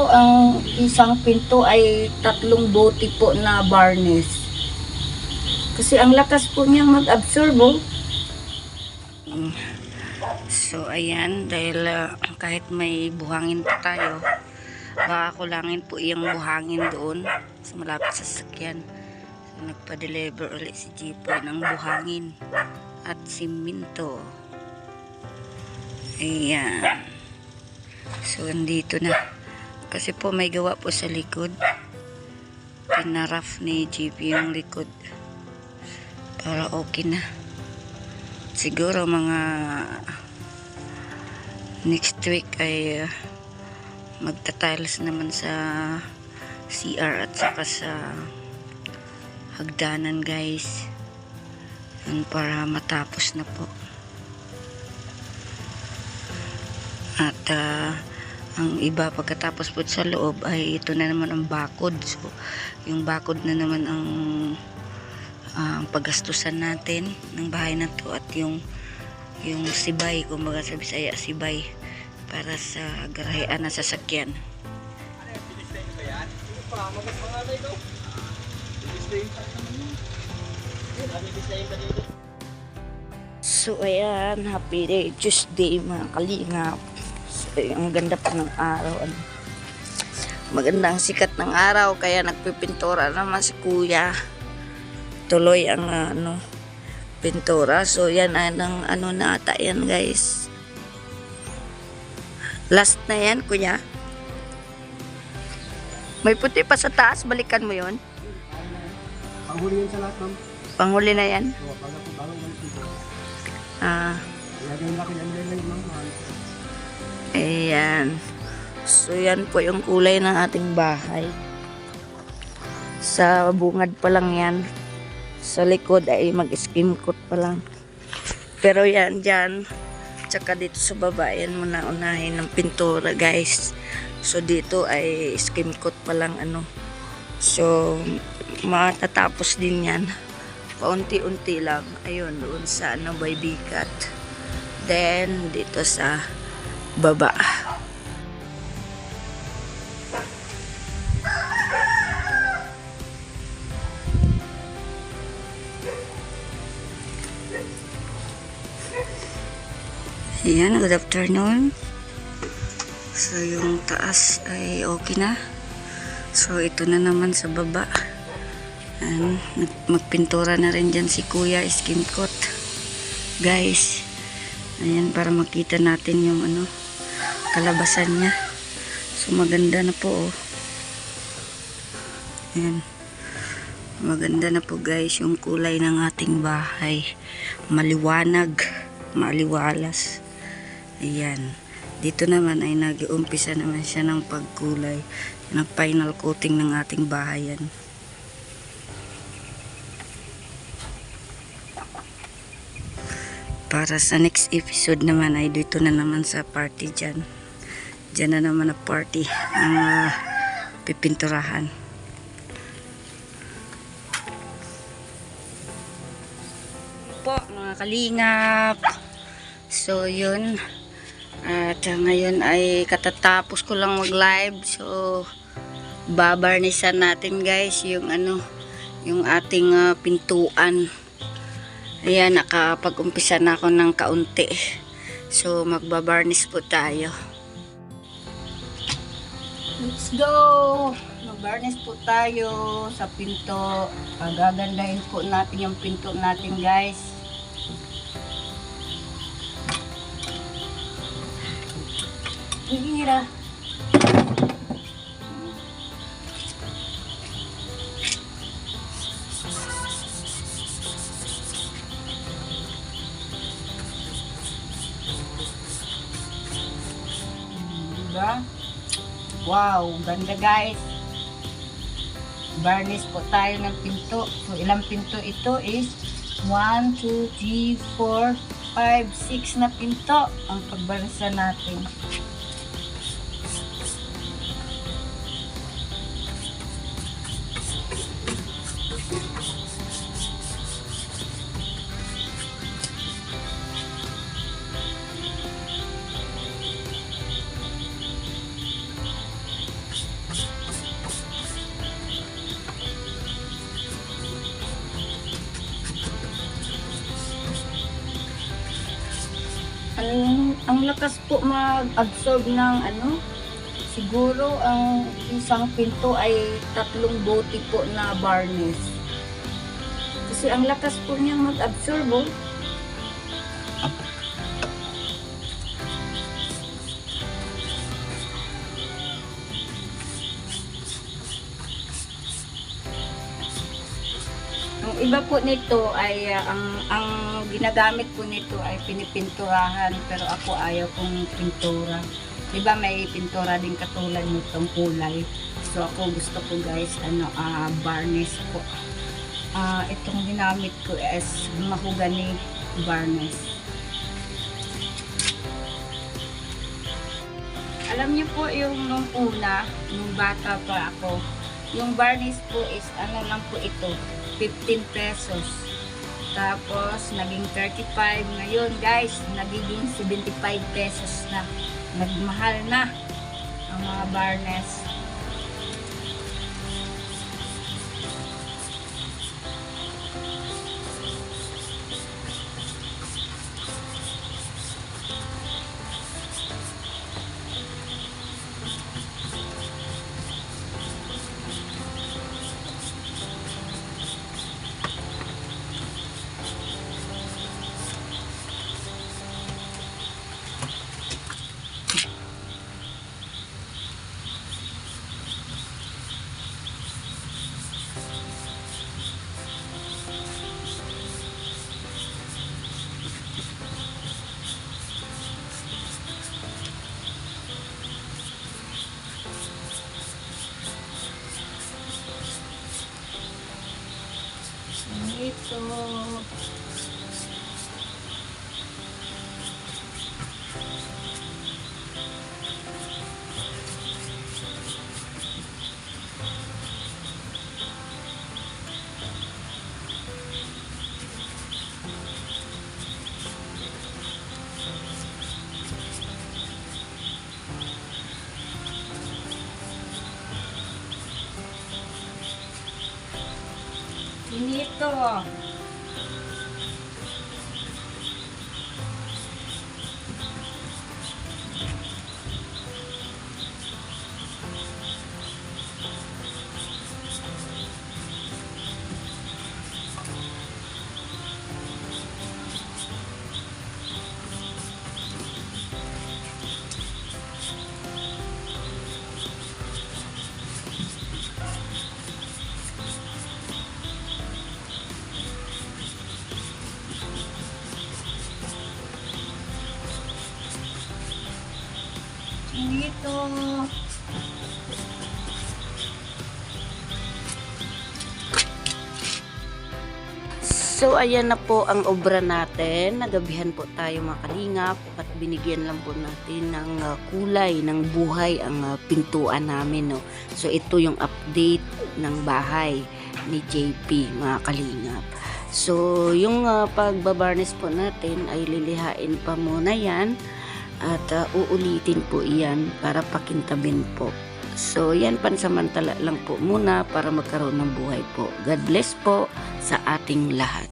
ang isang pinto ay 3 bote po na varnish. Kasi ang lakas po niyang mag-absorb. So ayan, dahil kahit may buhangin pa tayo, baka kulangin po yung buhangin doon sa malapit sa sasakyan. So, nagpa-deliver ulit si Jeepo ng buhangin at siminto. Ayan. So andito na. Kasi po may gawa po sa likod. Pinaraf ni Jeepo yung likod para okay na. Siguro mga next week ay magta-tiles naman sa CR at saka sa hagdanan, guys. Yan, para matapos na po. At ang iba pagkatapos po sa loob ay ito na naman ang bakod. So yung bakod na naman ang paggastusan natin ng bahay na to, at yung sibay, kumbaga sa Bisaya sibay, para sa garahean na sasakyan. So ayan, happy day Tuesday mga kalingap. So ang ganda pa ng araw, magandang sikat ng araw, kaya nagpipintura naman si kuya. Tuloy ang pintura. So yan ang na ata yan, guys. Last na yan, kuya. May puti pa sa taas, balikan mo yon. Panghuli yan sa lahat, ma'am. Panghuli na yan. Oo, bago dito. Ilagay na ko yan lang, ma'am. Ayan. So yan po yung kulay ng ating bahay. Sa bungad pa lang yan. Sa likod ay mag-skim coat pa lang. Pero yan dyan, tsaka dito sa baba, yan muna unahin ng pintura, guys. So dito ay skim coat pa lang So matatapos din yan. Paunti-unti lang. Ayun, doon sa by Bicat. Then dito sa baba. Ayan, good afternoon. So yung taas ay okay na. So ito na naman sa baba. Ayan, magpintura na rin dyan si kuya, skim coat, guys. Ayan, para makita natin yung kalabasan niya. So maganda na po, oh. Ayan, maganda na po, guys, yung kulay ng ating bahay. Maliwanag, maliwalas. Ayan. Dito naman ay nag-uumpisa naman siya ng pagkulay. Ng final coating ng ating bahayan. Para sa next episode naman ay dito na naman sa party dyan. Dyan na naman na party ang pipinturahan. Po mga kalingap. So yun. At ngayon ay katatapos ko lang mag-live. So babarnisan natin, guys, yung yung ating pintuan. Ayan, nakapag-umpisa na ako ng kaunti. So magbabarnish po tayo. Let's go! Magbarnish po tayo sa pinto. Pagagandahin po natin yung pinto natin, guys. Hira. Diba? Wow, ganda, guys. Varnish po tayo ng pinto. So ilang pinto ito is 1, 2, 3, 4, 5, 6 na pinto ang pagbarnisan natin. lakas po mag-absorb ng siguro ang isang pinto ay 3 bote po na varnish. Kasi ang lakas po niyang mag-absorb, oh. Ang iba po nito ay ang ginagamit po nito ay pinipinturahan, pero ako ayaw kong pintura. Diba may pintura din katulad nitong kulay. So ako gusto ko guys varnish po. Itong ginamit ko is mahogany varnish. Alam niyo po yung nung una, nung bata pa ako, yung varnish po is lang po ito, 15 pesos. Tapos naging 35, ngayon guys nagiging 75 pesos na. Nagmahal na ang mga varnish. Ito. Ito. Ito. So, ayan na po ang obra natin. Nagabihan po tayo mga kalingap at binigyan lang po natin ng kulay, ng buhay ang pintuan namin. No? So, ito yung update ng bahay ni JP mga kalingap. So, yung pagbabarnish po natin ay lilihain pa muna yan at uulitin po iyan para pakintabin po. So, yan pansamantala lang po muna para magkaroon ng buhay po. God bless po sa ating lahat.